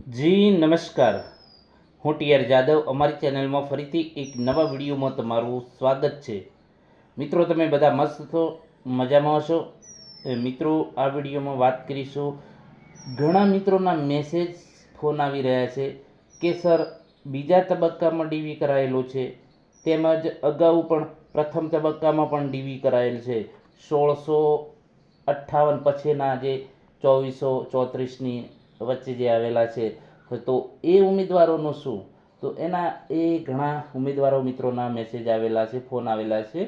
જી નમસ્કાર, હું ટીઆર જાદવ. અમારી ચેનલમાં ફરીથી એક નવા વિડીયોમાં તમારું સ્વાગત છે. મિત્રો, તમે બધા મસ્ત છો, મજામાં હશો. મિત્રો, આ વિડીયોમાં વાત કરીશું. ઘણા મિત્રોના મેસેજ ફોન આવી રહ્યા છે કે સર, બીજા તબક્કામાં ડીવી કરાયેલો છે, તેમજ અગાઉ પણ પ્રથમ તબક્કામાં પણ ડીવી કરાયેલ છે. 1658 પછીના જે 2434ની વચ્ચે જે આવેલા છે, તો એ ઉમેદવારોનું શું? તો એના ઘણા ઉમેદવારો મિત્રોના મેસેજ આવેલા છે, ફોન આવેલા છે,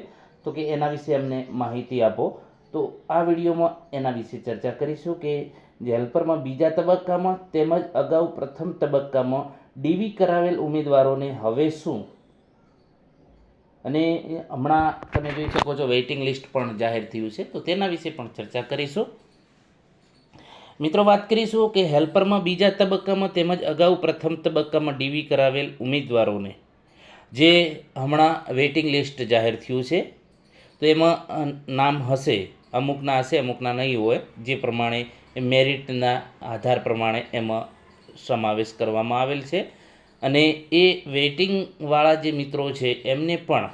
તો કે એના વિશે અમને માહિતી આપો. તો આ વિડીયોમાં એના વિશે ચર્ચા કરીશું કે હેલ્પરમાં બીજા તબક્કામાં તેમજ અગાઉ પ્રથમ તબક્કામાં ડીવી કરાવેલ ઉમેદવારોને હવે શું? અને હમણાં તમે જોઈ શકો છો વેઇટિંગ લિસ્ટ પણ જાહેર થયું છે, તો તેના વિશે પણ ચર્ચા કરીશું. મિત્રો, વાત કરીશું કે હેલ્પરમાં બીજા તબક્કામાં તેમજ અગાઉ પ્રથમ તબક્કામાં ડીવી કરાવેલ ઉમેદવારોને જે હમણાં વેઇટિંગ લિસ્ટ જાહેર થયું છે, તો એમાં નામ હશે, અમુકના હશે, અમુકના નહીં હોય. જે પ્રમાણે મેરિટના આધાર પ્રમાણે એમાં સમાવેશ કરવામાં આવેલ છે. અને એ વેઇટિંગવાળા જે મિત્રો છે એમને પણ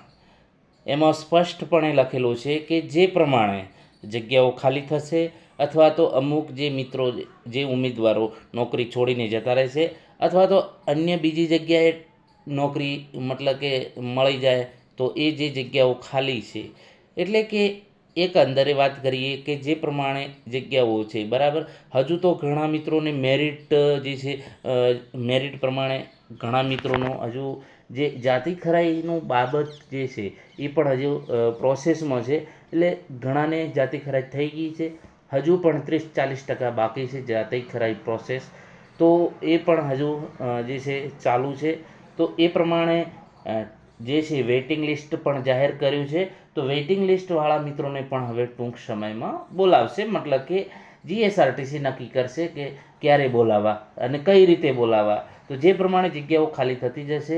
એમાં સ્પષ્ટપણે લખેલું છે કે જે પ્રમાણે જગ્યાઓ ખાલી થશે અથવા તો અમુક જે મિત્રો જે ઉમેદવારો નોકરી છોડીને જતા રહેશે અથવા તો અન્ય બીજી જગ્યાએ નોકરી મતલબ કે મળી જાય, તો એ જે જગ્યાઓ ખાલી છે, એટલે કે એક અંદરે વાત કરીએ કે જે પ્રમાણે જગ્યાઓ છે, બરાબર. હજુ તો ઘણા મિત્રોને મેરિટ જે છે, મેરિટ પ્રમાણે ઘણા મિત્રોનો હજુ જે જાતિ ખરાઈનું બાબત જે છે એ પણ હજુ પ્રોસેસમાં છે. એટલે ઘણાને જાતિ ખરાઈ થઈ ગઈ છે, હજુ પણ 30-40% બાકી છે જાતિ ખરાઈ પ્રોસેસ. તો એ પણ હજુ જે છે ચાલુ છે. તો એ પ્રમાણે જે છે વેઇટિંગ લિસ્ટ પણ જાહેર કર્યું છે. તો વેઇટિંગ લિસ્ટવાળા મિત્રોને પણ હવે ટૂંક સમયમાં બોલાવશે, મતલબ કે જીએસઆરટીસી નક્કી કરશે કે ક્યારે બોલાવવા અને કઈ રીતે બોલાવવા. તો જે પ્રમાણે જગ્યાઓ ખાલી થતી જશે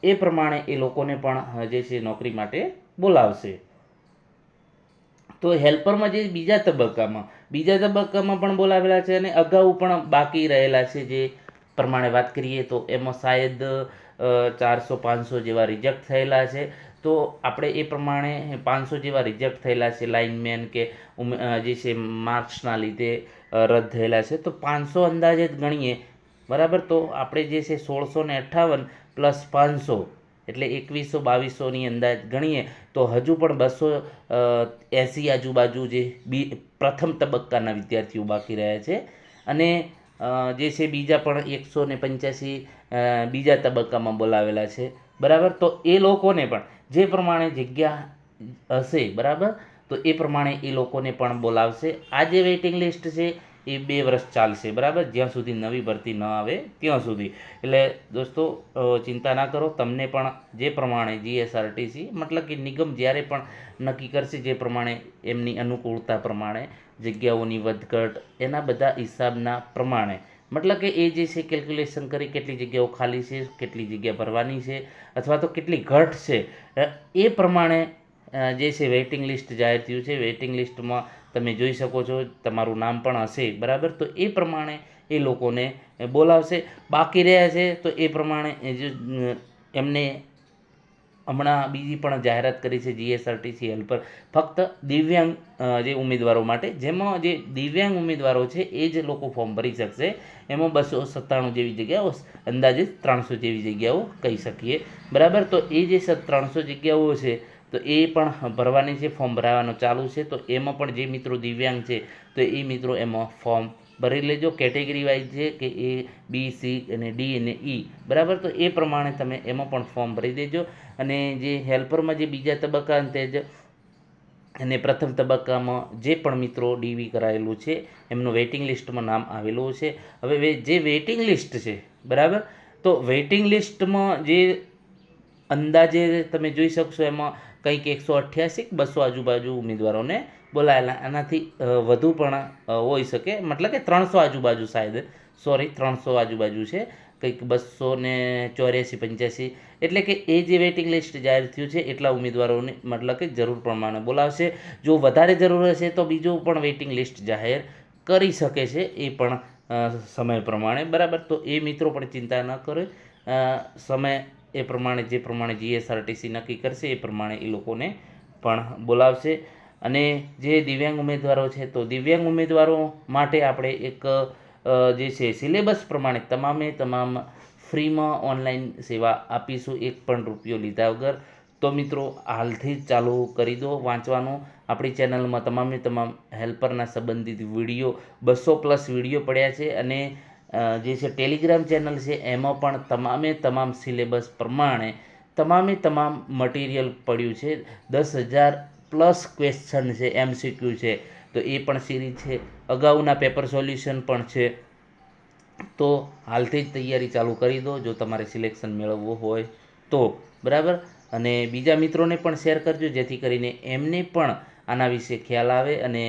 એ પ્રમાણે એ લોકોને પણ જે છે નોકરી માટે બોલાવશે. તો હેલ્પરમાં જે બીજા તબક્કામાં પણ બોલાવેલા છે અને અગાઉ પણ બાકી રહેલા છે. જે પ્રમાણે વાત કરીએ તો એમાં શાયદ 400-500 જેવા રિજેક્ટ થયેલા છે. તો આપણે એ પ્રમાણે 500 જેવા રિજેક્ટ થયેલા છે, લાઇનમેન કે જે છે માર્ક્સના લીધે રદ થયેલા છે. તો 500 અંદાજે જ ગણીએ, બરાબર. તો આપણે જે છે 1658 + 500 એટલે 2100-2200ની અંદાજ ગણીએ તો હજુ પણ 280 આજુબાજુ જે પ્રથમ તબક્કાના વિદ્યાર્થીઓ બાકી રહ્યા છે. અને જે છે બીજા પણ 185 બીજા તબક્કામાં બોલાવેલા છે, બરાબર. તો એ લોકોને પણ જે પ્રમાણે જગ્યા હશે, બરાબર, તો એ પ્રમાણે એ લોકોને પણ બોલાવશે. આ જે વેઇટિંગ લિસ્ટ છે એ 2 વર્ષ ચાલશે, બરાબર, જ્યાં સુધી નવી ભરતી ન આવે ત્યાં સુધી. એટલે દોસ્તો, ચિંતા ના કરો. તમને પણ જે પ્રમાણે જીએસઆરટીસી મતલબ કે નિગમ જ્યારે પણ નક્કી કરશે, જે પ્રમાણે એમની અનુકૂળતા પ્રમાણે જગ્યાઓની વધઘટ એના બધા હિસાબના પ્રમાણે, મતલબ કે એ જે છે કેલ્ક્યુલેશન કરી કેટલી જગ્યાઓ ખાલી છે, કેટલી જગ્યા ભરવાની છે અથવા તો કેટલી ઘટ છે, એ પ્રમાણે જે છે વેઇટિંગ લિસ્ટ જાહેર થયું છે. વેઇટિંગ લિસ્ટમાં તમે જોઈ શકો છો, તમારું નામ પણ હશે, બરાબર. તો એ પ્રમાણે એ લોકોને બોલાવશે. બાકી રહ્યા છે તો એ પ્રમાણે એમને હમણાં બીજી પણ જાહેરાત કરી છે જીએસઆરટીસી હેલ્પર ફક્ત દિવ્યાંગ જે ઉમેદવારો માટે, જેમાં જે દિવ્યાંગ ઉમેદવારો છે એ જ લોકો ફોર્મ ભરી શકશે. એમાં 297 જેવી જગ્યાઓ, અંદાજિત 300 જેવી જગ્યાઓ કહી શકીએ, બરાબર. તો એ જે 300 જગ્યાઓ છે તો એ પણ ભરવાની છે, ફોર્મ ભરાવાનો ચાલુ છે. તો એમાં પણ જે મિત્રો દિવ્યાંગ છે તો એ મિત્રો એમાં ફોર્મ ભરી લેજો. કેટેગરી વાઇઝ છે કે એ, બી, સી અને ડી અને ઈ, બરાબર. તો એ પ્રમાણે તમે એમાં પણ ફોર્મ ભરી દેજો. અને જે હેલ્પરમાં જે બીજા તબક્કા અંતે જ અને પ્રથમ તબક્કામાં જે પણ મિત્રો ડીવી કરાયેલું છે એમનું વેઇટિંગ લિસ્ટમાં નામ આવેલું છે. હવે જે વેઇટિંગ લિસ્ટ છે, બરાબર, તો વેઇટિંગ લિસ્ટમાં જે અંદાજે તમે જોઈ શકશો એમાં કંઈક 188-200 આજુબાજુ ઉમેદવારોને બોલાયેલા. આનાથી વધુ પણ હોઈ શકે, મતલબ કે 300 આજુબાજુ, શાયદ 300 આજુબાજુ છે, કંઈક 284-85. એટલે કે એ જે વેઇટિંગ લિસ્ટ જાહેર થયું છે એટલા ઉમેદવારોને મતલબ કે જરૂર પ્રમાણે બોલાવશે. જો વધારે જરૂર હશે તો બીજું પણ વેઇટિંગ લિસ્ટ જાહેર કરી શકે છે, એ પણ સમય પ્રમાણે, બરાબર. તો એ મિત્રો પણ ચિંતા ન કરે, સમય એ પ્રમાણે જે પ્રમાણે જીએસઆરટીસી નક્કી કરશે એ પ્રમાણે એ લોકોને પણ બોલાવશે. અને જે દિવ્યાંગ ઉમેદવારો છે, તો દિવ્યાંગ ઉમેદવારો માટે આપણે એક જે છે સિલેબસ પ્રમાણે તમામ ફ્રીમાં ઓનલાઈન સેવા આપીશું, એક પણ રૂપિયો લીધા વગર. તો મિત્રો હાલથી જ ચાલુ કરી દો વાંચવાનું. આપણી ચેનલમાં તમામ હેલ્પરના સંબંધિત વિડીયો 200+ વિડીયો પડ્યા છે. અને જે છે ટેલિગ્રામ ચેનલ છે એમાં પણ તમામ સિલેબસ પ્રમાણે તમામ મટીરિયલ પડ્યું છે. 10,000+ ક્વેશ્ચન છે, MCQ છે, તો એ પણ સિરીઝ છે. અગાઉના પેપર સોલ્યુશન પણ છે. તો હાલથી જ તૈયારી ચાલુ કરી દો જો તમારે સિલેક્શન મેળવવું હોય તો, બરાબર. અને બીજા મિત્રોને પણ શેર કરજો જેથી કરીને એમને પણ આના વિશે ખ્યાલ આવે અને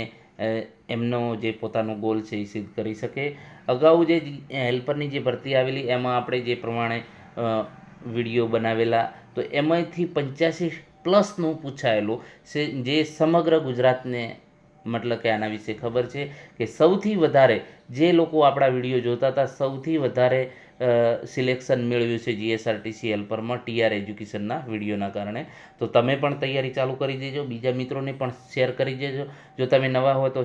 એમનો જે પોતાનો ગોલ છે એ સિદ્ધ કરી શકે. અગાઉ જે હેલ્પરની જે ભરતી આવેલી એમાં આપણે જે પ્રમાણે વિડીયો બનાવેલા, તો એમાંથી 85+નું પૂછાયેલું છે, જે સમગ્ર ગુજરાતને મતલબ કે આના વિશે ખબર છે કે સૌથી વધારે જે લોકો આપણા વિડીયો જોતા હતા સૌથી વધારે સિલેક્શન મેળવ્યું છે જીએસઆરટીસી હેલ્પરમાં ટીઆર એજ્યુકેશનના વિડીયોના કારણે. તો તમે પણ તૈયારી ચાલુ કરી દેજો, બીજા મિત્રોને પણ શેર કરી દેજો. જો તમે નવા હો તો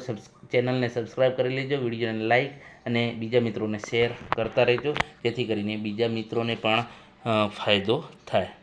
ચેનલને સબસ્ક્રાઈબ કરી લેજો, વિડીયોને લાઈક અને બીજા મિત્રોને શેર કરતા રહેજો જેથી કરીને બીજા મિત્રોને પણ ફાયદો થાય.